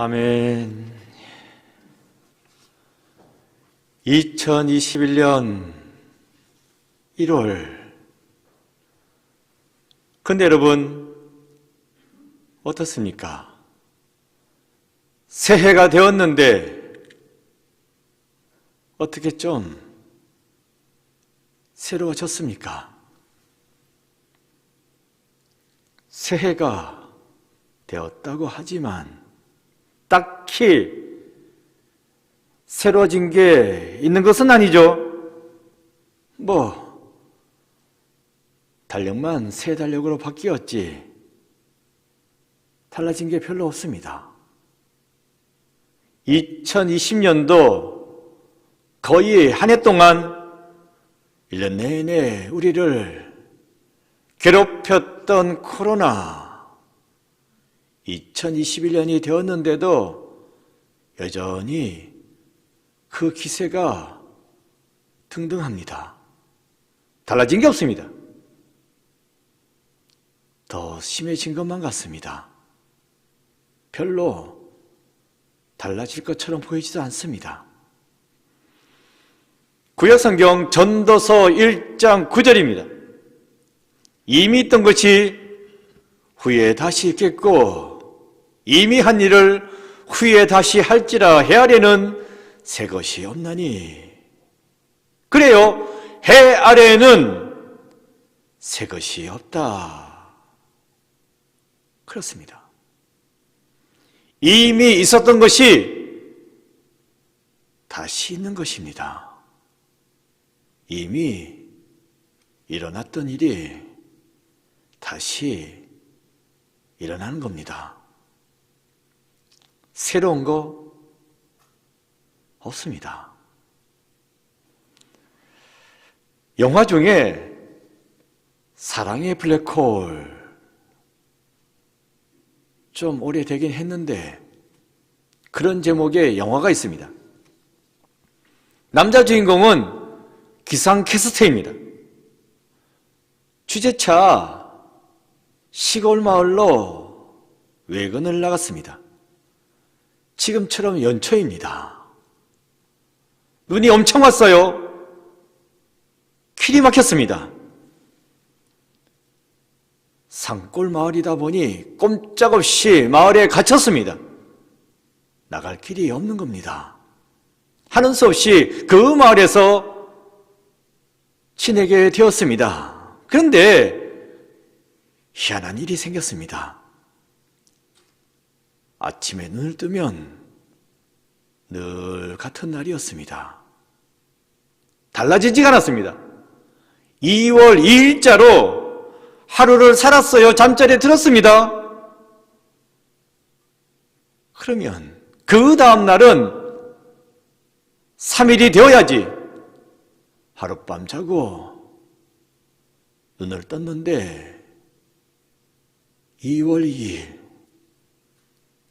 아멘. 2021년 1월. 근데 여러분, 어떻습니까? 새해가 되었는데, 어떻게 좀 새로워졌습니까? 새해가 되었다고 하지만, 딱히 새로워진 게 있는 것은 아니죠. 달력만 새 달력으로 바뀌었지 달라진 게 별로 없습니다. 2020년도 거의 한 해 동안 1년 내내 우리를 괴롭혔던 코로나, 2021년이 되었는데도 여전히 그 기세가 등등합니다. 달라진 게 없습니다. 더 심해진 것만 같습니다. 별로 달라질 것처럼 보이지도 않습니다. 구약성경 전도서 1장 9절입니다. 이미 있던 것이 후에 다시 있겠고 이미 한 일을 후에 다시 할지라 헤아려는 새 것이 없나니. 그래요. 해 아래에는 새 것이 없다. 그렇습니다. 이미 있었던 것이 다시 있는 것입니다. 이미 일어났던 일이 다시 일어나는 겁니다. 새로운 거 없습니다. 영화 중에 사랑의 블랙홀, 좀 오래되긴 했는데 그런 제목의 영화가 있습니다. 남자 주인공은 기상캐스터입니다. 취재차 시골 마을로 외근을 나갔습니다. 지금처럼 연초입니다. 눈이 엄청 왔어요. 길이 막혔습니다. 산골 마을이다 보니 꼼짝없이 마을에 갇혔습니다. 나갈 길이 없는 겁니다. 하는 수 없이 그 마을에서 지내게 되었습니다. 그런데 희한한 일이 생겼습니다. 아침에 눈을 뜨면 늘 같은 날이었습니다. 달라지지가 않았습니다. 2월 2일자로 하루를 살았어요. 잠자리에 들었습니다. 그러면 그 다음 날은 3일이 되어야지. 하룻밤 자고 눈을 떴는데 2월 2일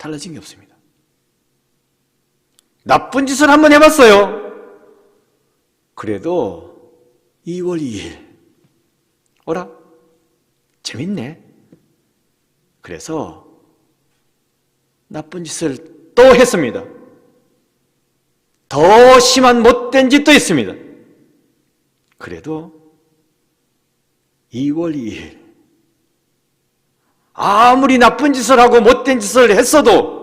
달라진 게 없습니다. 나쁜 짓을 한번 해봤어요. 그래도 2월 2일 어라? 재밌네. 그래서 나쁜 짓을 또 했습니다. 더 심한 못된 짓도 있습니다. 그래도 2월 2일 아무리 나쁜 짓을 하고 못된 짓을 했어도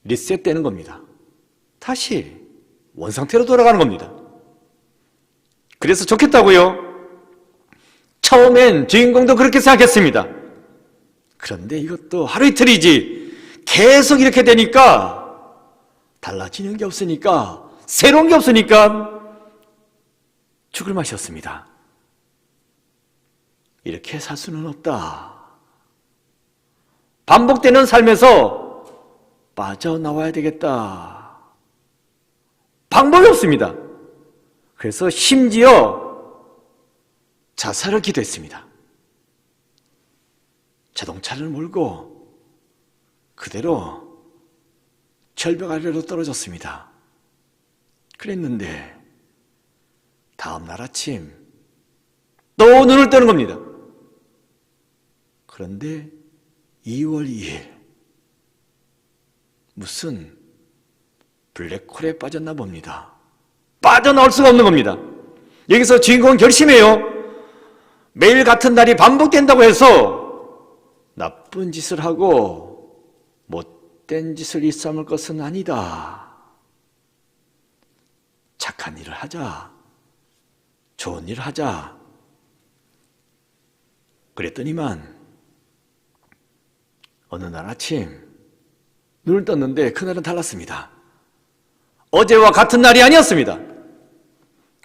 리셋되는 겁니다. 다시 원상태로 돌아가는 겁니다. 그래서 좋겠다고요? 처음엔 주인공도 그렇게 생각했습니다. 그런데 이것도 하루 이틀이지 계속 이렇게 되니까 달라지는 게 없으니까, 새로운 게 없으니까 죽을 맛이었습니다. 이렇게 살 수는 없다. 반복되는 삶에서 빠져나와야 되겠다. 방법이 없습니다. 그래서 심지어 자살을 기도했습니다. 자동차를 몰고 그대로 절벽 아래로 떨어졌습니다. 그랬는데 다음 날 아침 또 눈을 뜨는 겁니다. 그런데 2월 2일 무슨 블랙홀에 빠졌나 봅니다. 빠져나올 수가 없는 겁니다. 여기서 주인공은 결심해요. 매일 같은 날이 반복된다고 해서 나쁜 짓을 하고 못된 짓을 일삼을 것은 아니다. 착한 일을 하자. 좋은 일을 하자. 그랬더니만 어느 날 아침 눈을 떴는데 그날은 달랐습니다. 어제와 같은 날이 아니었습니다.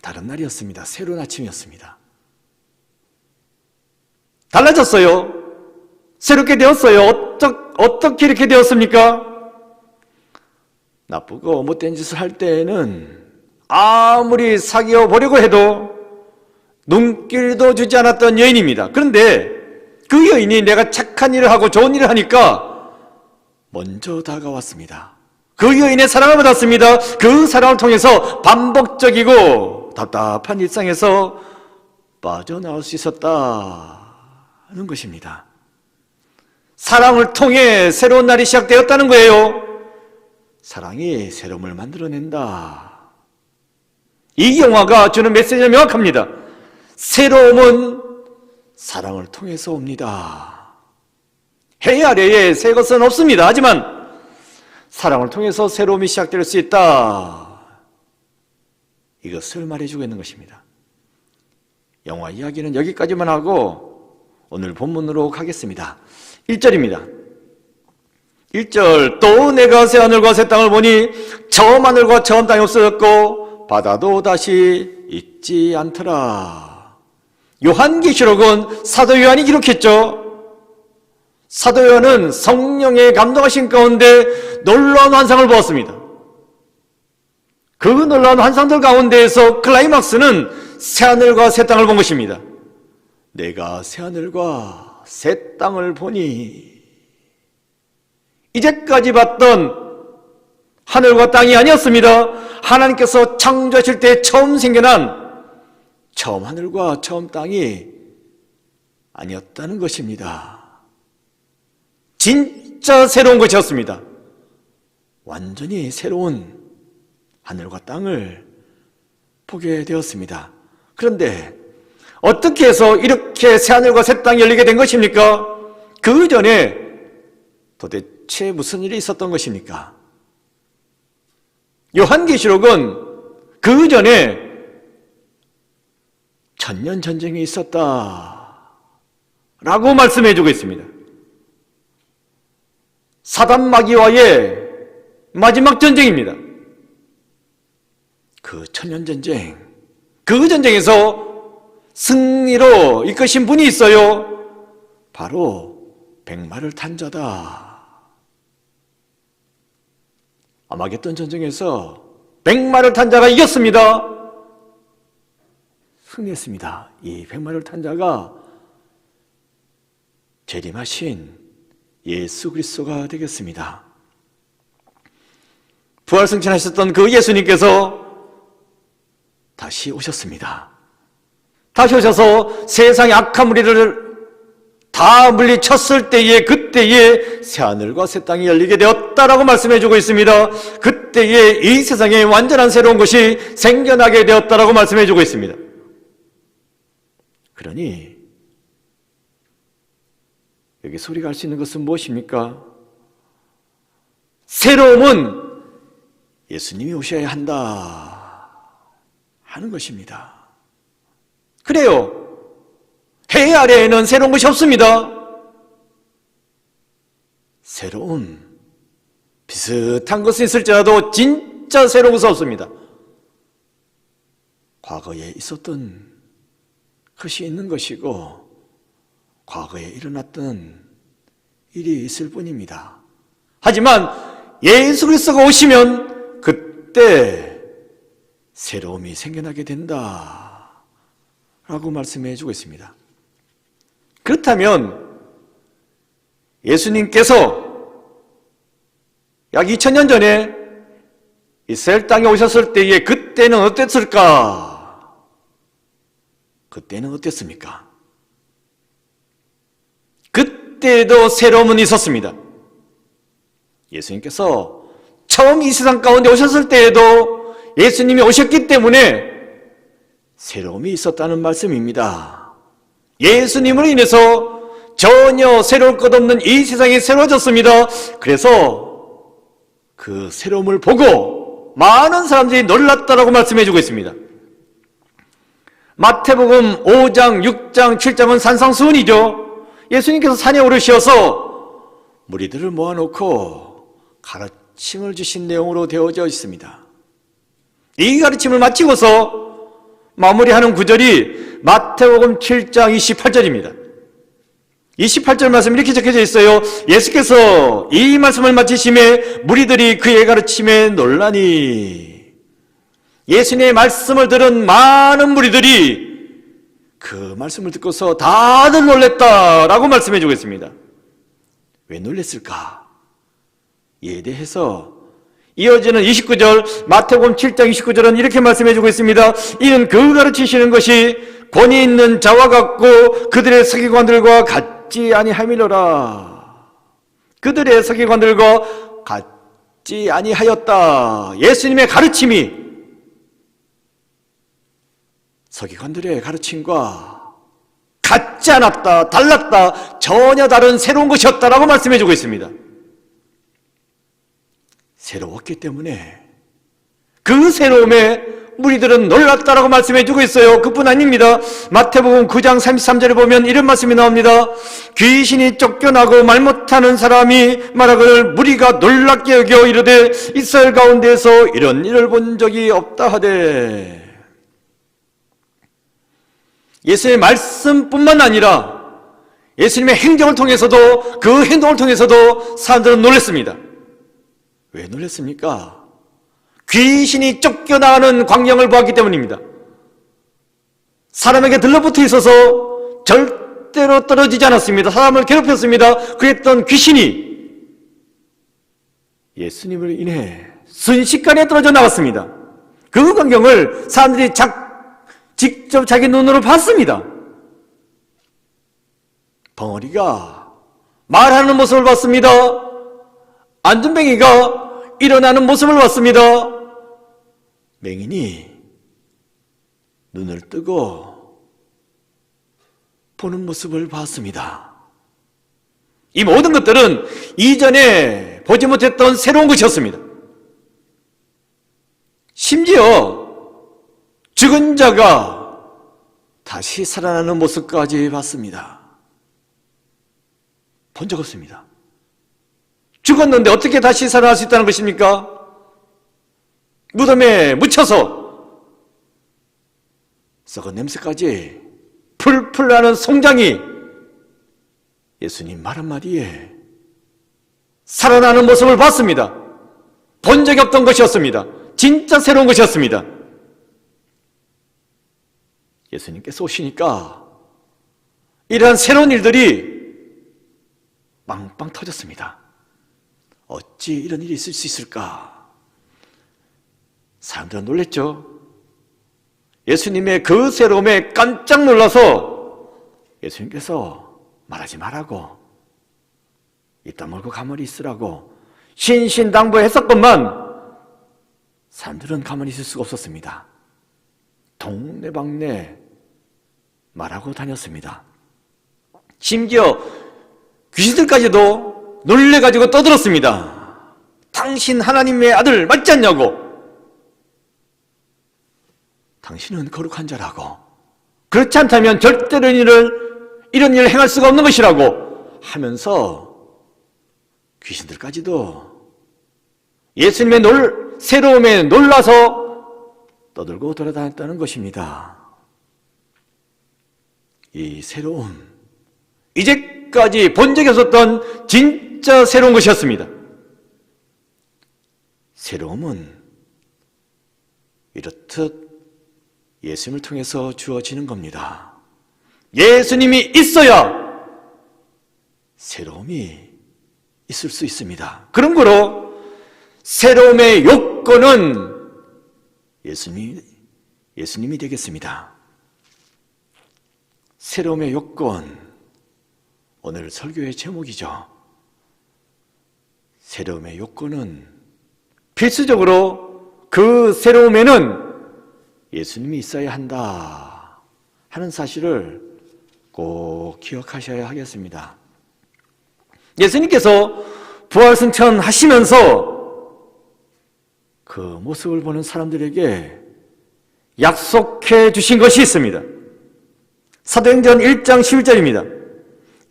다른 날이었습니다. 새로운 아침이었습니다. 달라졌어요. 새롭게 되었어요. 어떻게 이렇게 되었습니까? 나쁘고 못된 짓을 할 때에는 아무리 사귀어 보려고 해도 눈길도 주지 않았던 여인입니다. 그런데 그 여인이 내가 착한 일을 하고 좋은 일을 하니까 먼저 다가왔습니다. 그 여인의 사랑을 받았습니다. 그 사랑을 통해서 반복적이고 답답한 일상에서 빠져나올 수 있었다는 것입니다. 사랑을 통해 새로운 날이 시작되었다는 거예요. 사랑이 새로움을 만들어낸다. 이 영화가 주는 메시지는 명확합니다. 새로움은 사랑을 통해서 옵니다. 해 아래에 새 것은 없습니다. 하지만 사랑을 통해서 새로움이 시작될 수 있다. 이것을 말해주고 있는 것입니다. 영화 이야기는 여기까지만 하고 오늘 본문으로 가겠습니다. 1절입니다. 1절 또 내가 새 하늘과 새 땅을 보니 처음 하늘과 처음 땅이 없어졌고 바다도 다시 있지 않더라. 요한계시록은 사도 요한이 기록했죠. 사도 요한은 성령의 감동하신 가운데 놀라운 환상을 보았습니다. 그 놀라운 환상들 가운데에서 클라이막스는 새하늘과 새 땅을 본 것입니다. 내가 새하늘과 새 땅을 보니 이제까지 봤던 하늘과 땅이 아니었습니다. 하나님께서 창조하실 때 처음 생겨난 처음 하늘과 처음 땅이 아니었다는 것입니다. 진짜 새로운 것이었습니다. 완전히 새로운 하늘과 땅을 보게 되었습니다. 그런데 어떻게 해서 이렇게 새하늘과 새 땅이 열리게 된 것입니까? 그 전에 도대체 무슨 일이 있었던 것입니까? 요한계시록은 그 전에 천년전쟁이 있었다 라고 말씀해주고 있습니다. 사단 마귀와의 마지막 전쟁입니다. 그 천년전쟁, 그 전쟁에서 승리로 이끄신 분이 있어요. 바로 백마를 탄 자다. 아마겟돈 전쟁에서 백마를 탄 자가 이겼습니다. 승리했습니다. 이 백마를 탄 자가 재림하신 예수 그리스도가 되겠습니다. 부활승천하셨던 그 예수님께서 다시 오셨습니다. 다시 오셔서 세상의 악한 무리를 다 물리쳤을 때에 그때에 새하늘과 새 땅이 열리게 되었다라고 말씀해주고 있습니다. 그때에 이 세상에 완전한 새로운 것이 생겨나게 되었다라고 말씀해주고 있습니다. 그러니 여기서 우리가 알 수 있는 것은 무엇입니까? 새로움은 예수님이 오셔야 한다 하는 것입니다. 그래요. 해 아래에는 새로운 것이 없습니다. 새로움, 비슷한 것은 있을지라도 진짜 새로운 것은 없습니다. 과거에 있었던 것이 있는 것이고 과거에 일어났던 일이 있을 뿐입니다. 하지만 예수 그리스도가 오시면 그때 새로움이 생겨나게 된다 라고 말씀해 주고 있습니다. 그렇다면 예수님께서 약 2000년 전에 이스라엘 땅에 오셨을 때에 그때는 어땠을까? 그때는 어땠습니까? 그때도 새로움은 있었습니다. 예수님께서 처음 이 세상 가운데 오셨을 때에도 예수님이 오셨기 때문에 새로움이 있었다는 말씀입니다. 예수님으로 인해서 전혀 새로울 것 없는 이 세상이 새로워졌습니다. 그래서 그 새로움을 보고 많은 사람들이 놀랐다라고 말씀해 주고 있습니다. 마태복음 5장, 6장, 7장은 산상수훈이죠. 예수님께서 산에 오르셔서 무리들을 모아놓고 가르침을 주신 내용으로 되어져 있습니다. 이 가르침을 마치고서 마무리하는 구절이 마태복음 7장 28절입니다. 28절 말씀 이렇게 적혀져 있어요. 예수께서 이 말씀을 마치심에 무리들이 그의 가르침에 놀라니. 예수님의 말씀을 들은 많은 무리들이 그 말씀을 듣고서 다들 놀랬다라고 말씀해 주고 있습니다. 왜 놀랬을까? 이에 대해서 이어지는 29절, 마태복음 7장 29절은 이렇게 말씀해 주고 있습니다. 이는 그 가르치시는 것이 권위 있는 자와 같고 그들의 서기관들과 같지 아니함이로라. 그들의 서기관들과 같지 아니하였다. 예수님의 가르침이 서기관들의 가르침과 같지 않았다, 달랐다, 전혀 다른 새로운 것이었다라고 말씀해 주고 있습니다. 새로웠기 때문에 그 새로움에 무리들은 놀랐다라고 말씀해 주고 있어요. 그뿐 아닙니다. 마태복음 9장 33절에 보면 이런 말씀이 나옵니다. 귀신이 쫓겨나고 말 못하는 사람이 말하기를 무리가 놀랍게 여겨 이르되 이스라엘 가운데에서 이런 일을 본 적이 없다 하되. 예수님의 말씀뿐만 아니라 예수님의 행정을 통해서도 그 행동을 통해서도 사람들은 놀랐습니다. 왜 놀랐습니까? 귀신이 쫓겨나가는 광경을 보았기 때문입니다. 사람에게 들러붙어 있어서 절대로 떨어지지 않았습니다. 사람을 괴롭혔습니다. 그랬던 귀신이 예수님을 인해 순식간에 떨어져 나갔습니다. 그 광경을 사람들이 직접 자기 눈으로 봤습니다. 벙어리가 말하는 모습을 봤습니다. 안전뱅이가 일어나는 모습을 봤습니다. 맹인이 눈을 뜨고 보는 모습을 봤습니다. 이 모든 것들은 이전에 보지 못했던 새로운 것이었습니다. 심지어 죽은 자가 다시 살아나는 모습까지 봤습니다. 본 적 없습니다. 죽었는데 어떻게 다시 살아날 수 있다는 것입니까? 무덤에 묻혀서 썩은 냄새까지 풀풀 나는 송장이 예수님 말 한마디에 살아나는 모습을 봤습니다. 본 적이 없던 것이었습니다. 진짜 새로운 것이었습니다. 예수님께서 오시니까 이러한 새로운 일들이 빵빵 터졌습니다. 어찌 이런 일이 있을 수 있을까? 사람들은 놀랬죠. 예수님의 그 새로움에 깜짝 놀라서 예수님께서 말하지 말라고, 입 다물고 가만히 있으라고 신신당부했었건만 사람들은 가만히 있을 수가 없었습니다. 동네방네 말하고 다녔습니다. 심지어 귀신들까지도 놀래가지고 떠들었습니다. 당신 하나님의 아들 맞지 않냐고, 당신은 거룩한 자라고, 그렇지 않다면 절대로 이런 일을 행할 수가 없는 것이라고 하면서 귀신들까지도 예수님의 새로움에 놀라서 떠들고 돌아다녔다는 것입니다. 이 새로움, 이제까지 본 적이 없었던 진짜 새로운 것이었습니다. 새로움은 이렇듯 예수님을 통해서 주어지는 겁니다. 예수님이 있어야 새로움이 있을 수 있습니다. 그런 거로 새로움의 요건은 예수님이 되겠습니다. 새로움의 요건, 오늘 설교의 제목이죠. 새로움의 요건은 필수적으로 그 새로움에는 예수님이 있어야 한다 하는 사실을 꼭 기억하셔야 하겠습니다. 예수님께서 부활승천하시면서 그 모습을 보는 사람들에게 약속해 주신 것이 있습니다. 사도행전 1장 11절입니다.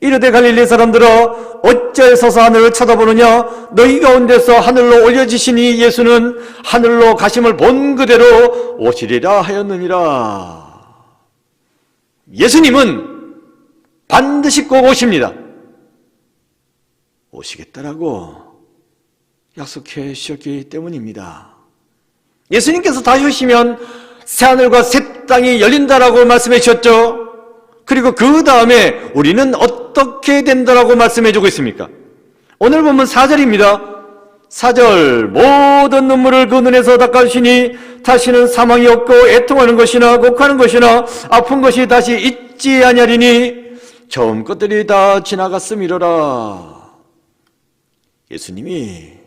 이르되 갈릴리 사람들아 어찌하여서 하늘을 쳐다보느냐 너희 가운데서 하늘로 올려지시니 예수는 하늘로 가심을 본 그대로 오시리라 하였느니라. 예수님은 반드시 꼭 오십니다. 오시겠다라고 약속해 주셨기 때문입니다. 예수님께서 다시 오시면 새하늘과 새 땅이 열린다라고 말씀해 주셨죠. 그리고 그 다음에 우리는 어떻게 된다라고 말씀해 주고 있습니까? 오늘 보면 4절입니다. 4절 모든 눈물을 그 눈에서 닦아주시니 다시는 사망이 없고 애통하는 것이나 곡하는 것이나 아픈 것이 다시 있지 아니하리니 처음 것들이 다 지나갔음이로라. 예수님이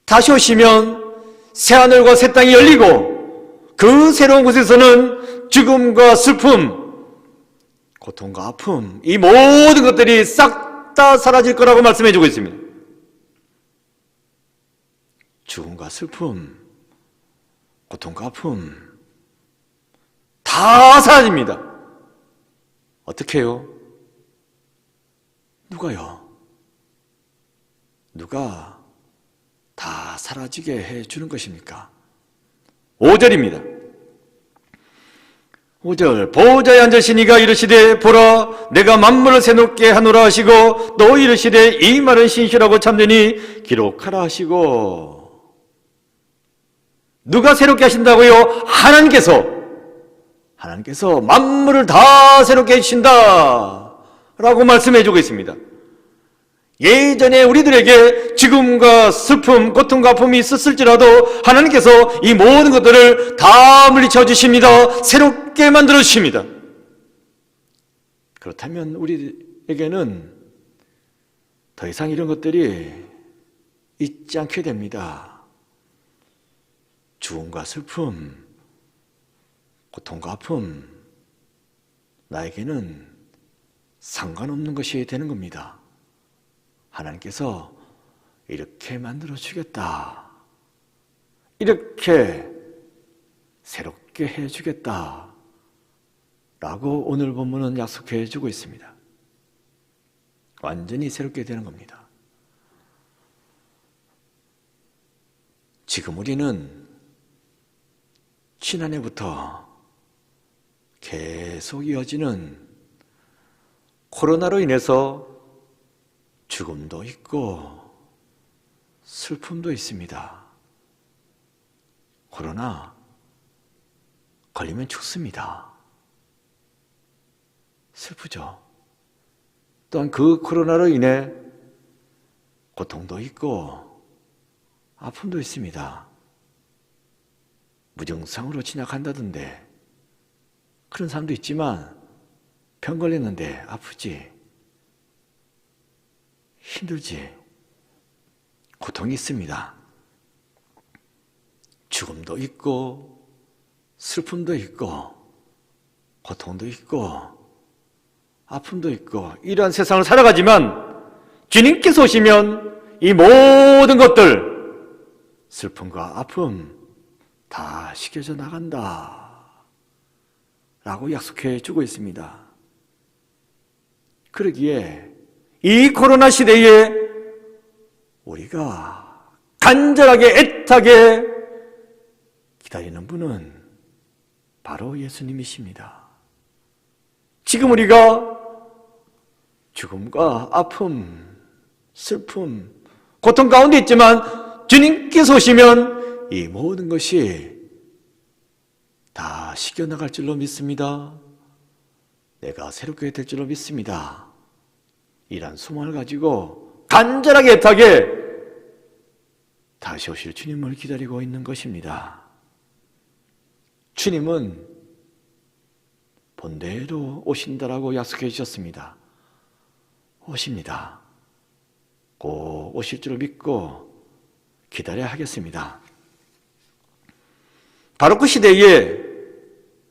다시 오시면 새하늘과 새 땅이 열리고 그 새로운 곳에서는 죽음과 슬픔, 고통과 아픔, 이 모든 것들이 싹 다 사라질 거라고 말씀해 주고 있습니다. 죽음과 슬픔, 고통과 아픔 다 사라집니다. 어떻게 해요? 누가요? 누가 다 사라지게 해주는 것입니까? 5절입니다. 5절 보호자에 앉으시니가 이르시되 보라 내가 만물을 새롭게 하노라 하시고 또 이르시되 이 말은 신실하고 참되니 기록하라 하시고. 누가 새롭게 하신다고요? 하나님께서 만물을 다 새롭게 해주신다 라고 말씀해 주고 있습니다. 예전에 우리들에게 죽음과 슬픔, 고통과 아픔이 있었을지라도 하나님께서 이 모든 것들을 다 물리쳐 주십니다. 새롭게 만들어 주십니다. 그렇다면 우리에게는 더 이상 이런 것들이 있지 않게 됩니다. 죽음과 슬픔, 고통과 아픔, 나에게는 상관없는 것이 되는 겁니다. 하나님께서 이렇게 만들어 주겠다, 이렇게 새롭게 해주겠다 라고 오늘 본문은 약속해 주고 있습니다. 완전히 새롭게 되는 겁니다. 지금 우리는 지난해부터 계속 이어지는 코로나로 인해서 죽음도 있고 슬픔도 있습니다. 코로나 걸리면 죽습니다. 슬프죠. 또한 그 코로나로 인해 고통도 있고 아픔도 있습니다. 무증상으로 지나간다던데 그런 사람도 있지만 병 걸렸는데 아프지, 힘들지, 고통이 있습니다. 죽음도 있고 슬픔도 있고 고통도 있고 아픔도 있고 이러한 세상을 살아가지만 주님께서 오시면 이 모든 것들, 슬픔과 아픔 다 씻겨져 나간다 라고 약속해 주고 있습니다. 그러기에 이 코로나 시대에 우리가 간절하게 애타게 기다리는 분은 바로 예수님이십니다. 지금 우리가 죽음과 아픔, 슬픔, 고통 가운데 있지만 주님께서 오시면 이 모든 것이 다 씻겨나갈 줄로 믿습니다. 내가 새롭게 될 줄로 믿습니다. 이란 소망을 가지고 간절하게 애타게 다시 오실 주님을 기다리고 있는 것입니다. 주님은 본대로 오신다라고 약속해 주셨습니다. 오십니다. 꼭 오실 줄 믿고 기다려야 하겠습니다. 바로 그 시대에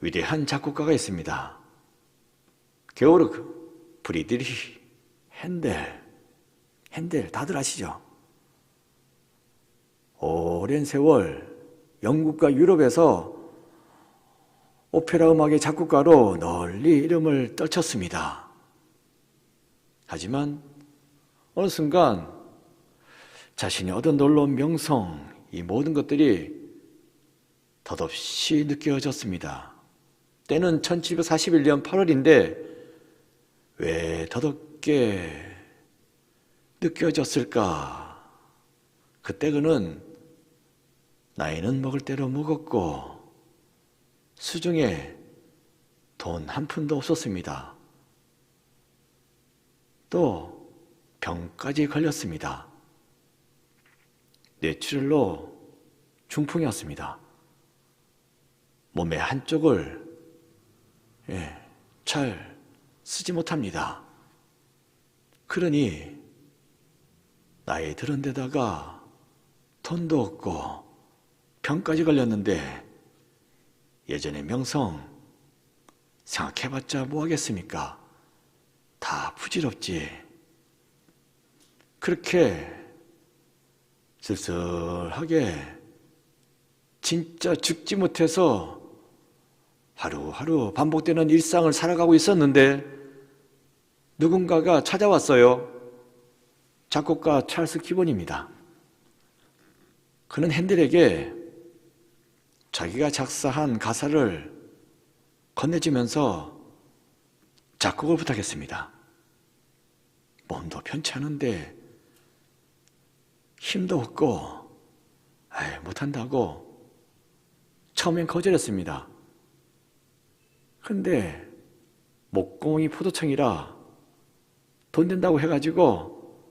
위대한 작곡가가 있습니다. 게오르크 프리드리히 핸델 다들 아시죠? 오랜 세월 영국과 유럽에서 오페라 음악의 작곡가로 널리 이름을 떨쳤습니다. 하지만 어느 순간 자신이 얻은 놀라운 명성, 이 모든 것들이 덧없이 느껴졌습니다. 때는 1741년 8월인데 왜 덧없게 느껴졌을까? 그때 그는 나이는 먹을 대로 먹었고 수중에 돈 한 푼도 없었습니다. 또 병까지 걸렸습니다. 뇌출혈로 중풍이었습니다. 몸의 한쪽을 잘 쓰지 못합니다. 그러니 나이 들은 데다가 돈도 없고 병까지 걸렸는데 예전의 명성 생각해봤자 뭐하겠습니까? 다 부질없지. 그렇게 쓸쓸하게 진짜 죽지 못해서 하루하루 반복되는 일상을 살아가고 있었는데 누군가가 찾아왔어요. 작곡가 찰스 기본입니다. 그는 핸델에게 자기가 작사한 가사를 건네주면서 작곡을 부탁했습니다. 몸도 편치 않은데 힘도 없고 못한다고 처음엔 거절했습니다. 그런데 목공이 포도청이라 돈 된다고 해가지고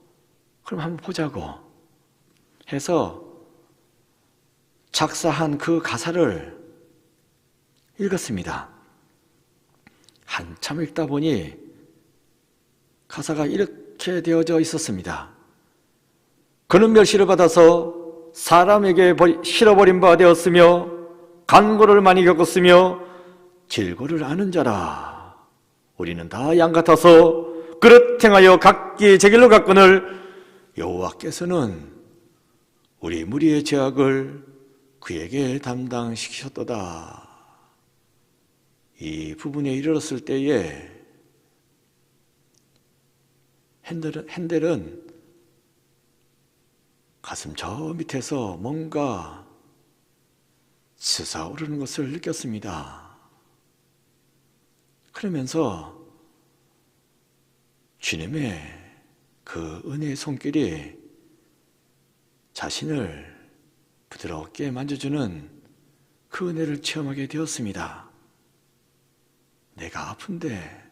그럼 한번 보자고 해서 작사한 그 가사를 읽었습니다. 한참 읽다 보니 가사가 이렇게 되어져 있었습니다. 그는 멸시를 받아서 사람에게 실어버린 바 되었으며 간고를 많이 겪었으며 질고를 아는 자라. 우리는 다 양 같아서 그릇 행하여 각기 제 길로 갔거늘 여호와께서는 우리 무리의 죄악을 그에게 담당시키셨도다. 이 부분에 이르렀을 때에 핸델은 가슴 저 밑에서 뭔가 솟아오르는 것을 느꼈습니다. 그러면서 주님의 그 은혜의 손길이 자신을 부드럽게 만져주는 그 은혜를 체험하게 되었습니다. 내가 아픈데,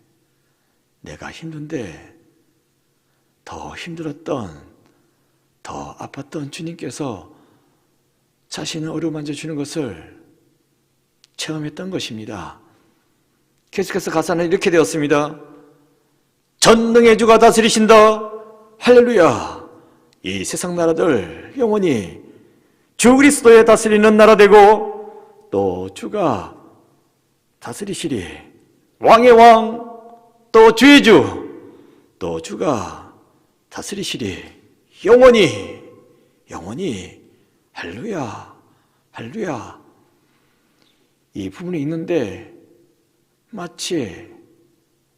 내가 힘든데, 더 힘들었던, 더 아팠던 주님께서 자신을 어루만져 주는 것을 체험했던 것입니다. 계속해서 가사는 이렇게 되었습니다. 전능의 주가 다스리신다. 할렐루야. 이 세상 나라들 영원히 주 그리스도의 다스리는 나라 되고 또 주가 다스리시리. 왕의 왕, 또 주의 주, 또 주가 다스리시리. 영원히 할렐루야, 할렐루야. 이 부분이 있는데 마치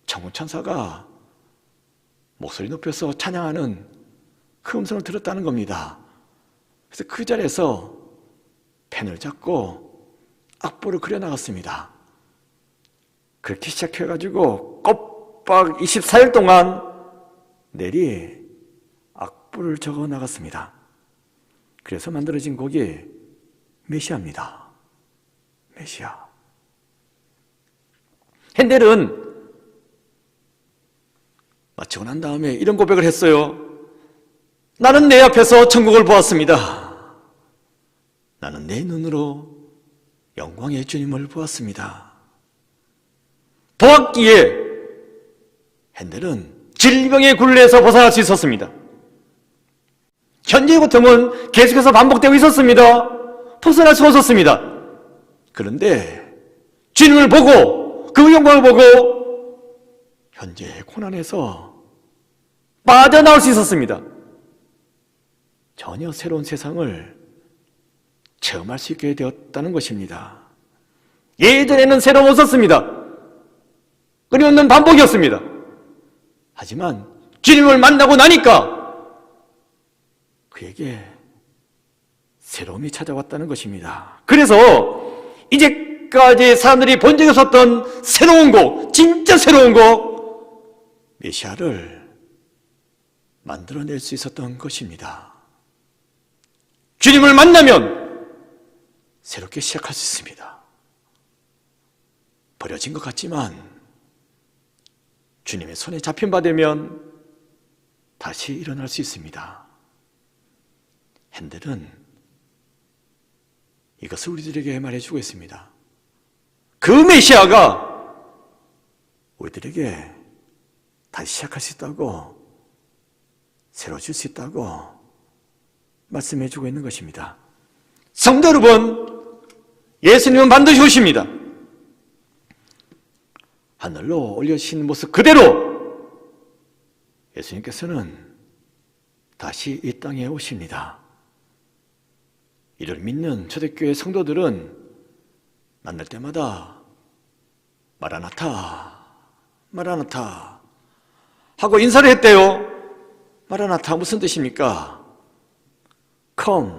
천군천사가 목소리 높여서 찬양하는 그 음성을 들었다는 겁니다. 그래서 그 자리에서 펜을 잡고 악보를 그려나갔습니다. 그렇게 시작해가지고 꼬박 24일 동안 내리 악보를 적어 나갔습니다. 그래서 만들어진 곡이 메시아입니다. 메시아. 핸델은 마치고 난 다음에 이런 고백을 했어요. 나는 내 앞에서 천국을 보았습니다. 나는 내 눈으로 영광의 주님을 보았습니다. 보았기에 핸델은 질병의 굴레에서 벗어날 수 있었습니다. 현재의 고통은 계속해서 반복되고 있었습니다. 벗어날 수 없었습니다. 그런데 주님을 보고 그 영광을 보고 현재의 고난에서 빠져나올 수 있었습니다. 전혀 새로운 세상을 체험할 수 있게 되었다는 것입니다. 예전에는 새로움 없었습니다. 끊임없는 반복이었습니다. 하지만 주님을 만나고 나니까 그에게 새로움이 찾아왔다는 것입니다. 그래서 이제까지 사람들이 본 적이 없었던 새로운 것, 진짜 새로운 것, 메시아를 만들어낼 수 있었던 것입니다. 주님을 만나면 새롭게 시작할 수 있습니다. 버려진 것 같지만 주님의 손에 잡힌 바 되면 다시 일어날 수 있습니다. 핸델은 이것을 우리들에게 말해주고 있습니다. 그 메시아가 우리들에게 다시 시작할 수 있다고, 새로워질 수 있다고 말씀해주고 있는 것입니다. 성도 여러분, 예수님은 반드시 오십니다. 하늘로 올려주신 모습 그대로 예수님께서는 다시 이 땅에 오십니다. 이를 믿는 초대교회 성도들은 만날 때마다 마라나타, 마라나타 하고 인사를 했대요. 마라나타 무슨 뜻입니까? Come,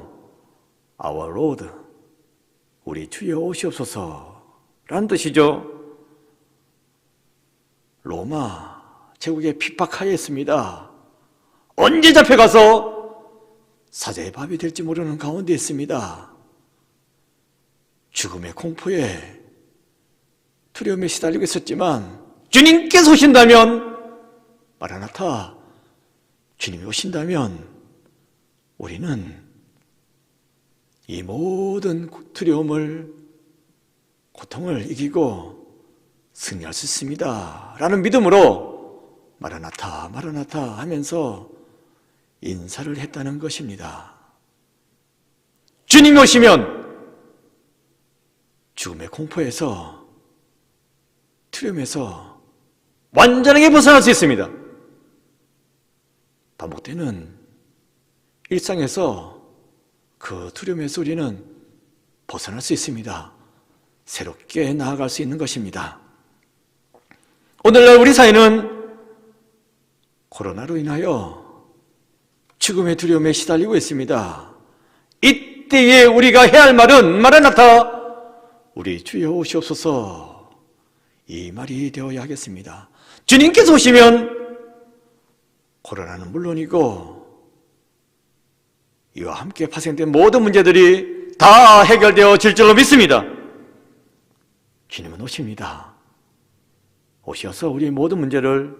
our Lord, 우리 주여 오시옵소서 라는 뜻이죠. 로마 제국의 핍박하에 있습니다. 언제 잡혀가서 사자의 밥이 될지 모르는 가운데 있습니다. 죽음의 공포에 두려움에 시달리고 있었지만 주님께서 오신다면, 마라나타, 주님이 오신다면 우리는 이 모든 두려움을, 고통을 이기고 승리할 수 있습니다 라는 믿음으로 마라나타, 마라나타 하면서 인사를 했다는 것입니다. 주님이 오시면 죽음의 공포에서, 두려움에서 완전하게 벗어날 수 있습니다. 반복되는 일상에서 그 두려움에서 우리는 벗어날 수 있습니다. 새롭게 나아갈 수 있는 것입니다. 오늘날 우리 사회는 코로나로 인하여 죽음의 두려움에 시달리고 있습니다. 이때에 우리가 해야 할 말은 마라나타, 우리 주여 오시옵소서, 이 말이 되어야 하겠습니다. 주님께서 오시면 코로나는 물론이고 이와 함께 파생된 모든 문제들이 다 해결되어질 줄로 믿습니다. 주님은 오십니다. 오셔서 우리의 모든 문제를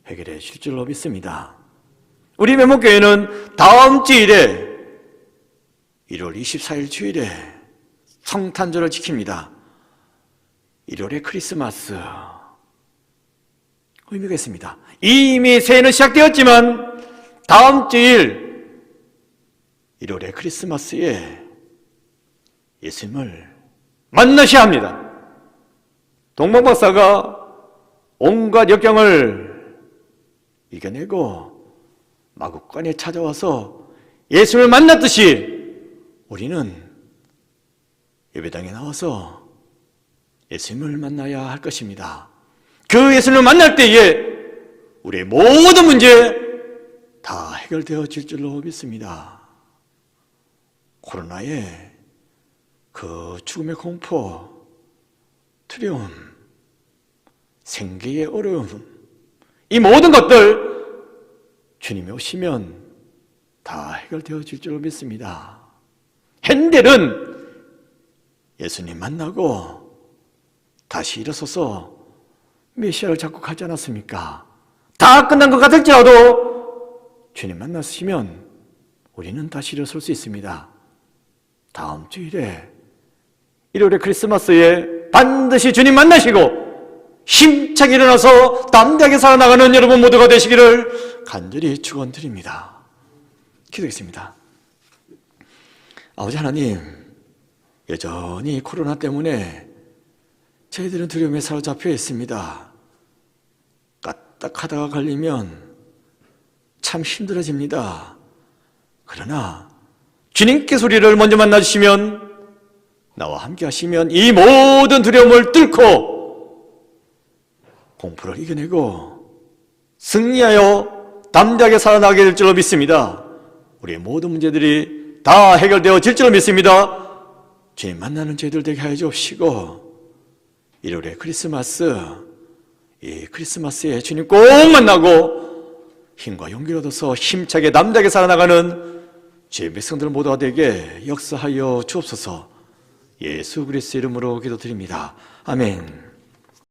해결해 주실 줄로 믿습니다. 우리 매목교회는 다음 주일에 1월 24일 주일에 성탄절을 지킵니다. 1월의 크리스마스 의미가 있습니다. 이미 새해는 시작되었지만 다음 주일 1월의 크리스마스에 예수님을 만나셔야 합니다. 동방박사가 온갖 역경을 이겨내고 마국간에 찾아와서 예수님을 만났듯이 우리는 예배당에 나와서 예수님을 만나야 할 것입니다. 그 예수님을 만날 때에 우리의 모든 문제 다 해결되어질 줄로 믿습니다. 코로나의 그 죽음의 공포, 두려움, 생계의 어려움, 이 모든 것들 주님이 오시면 다 해결되어질 줄로 믿습니다. 핸델은 예수님 만나고 다시 일어서서 메시아를 잡고 가지 않았습니까? 다 끝난 것 같을지라도 주님 만났으면 우리는 다시 일어설 수 있습니다. 다음 주일에 1월의 크리스마스에 반드시 주님 만나시고 힘차게 일어나서 담대하게 살아나가는 여러분 모두가 되시기를 간절히 축원드립니다. 기도하겠습니다. 아버지 하나님, 여전히 코로나 때문에 저희들은 두려움에 사로잡혀 있습니다. 까딱하다가 걸리면 참 힘들어집니다. 그러나 주님께서 우리를 먼저 만나주시면, 나와 함께 하시면 이 모든 두려움을 뚫고 공포를 이겨내고 승리하여 담대하게 살아나게 될 줄로 믿습니다. 우리의 모든 문제들이 다 해결되어질 줄로 믿습니다. 주님 만나는 저희들 되게 하여 주옵시고, 1월의 크리스마스, 이 크리스마스에 주님 꼭 만나고 힘과 용기를 얻어서 힘차게 담대하게 살아나가는 주의 백성들 모두가 되게 역사하여 주옵소서. 예수 그리스도의 이름으로 기도드립니다. 아멘.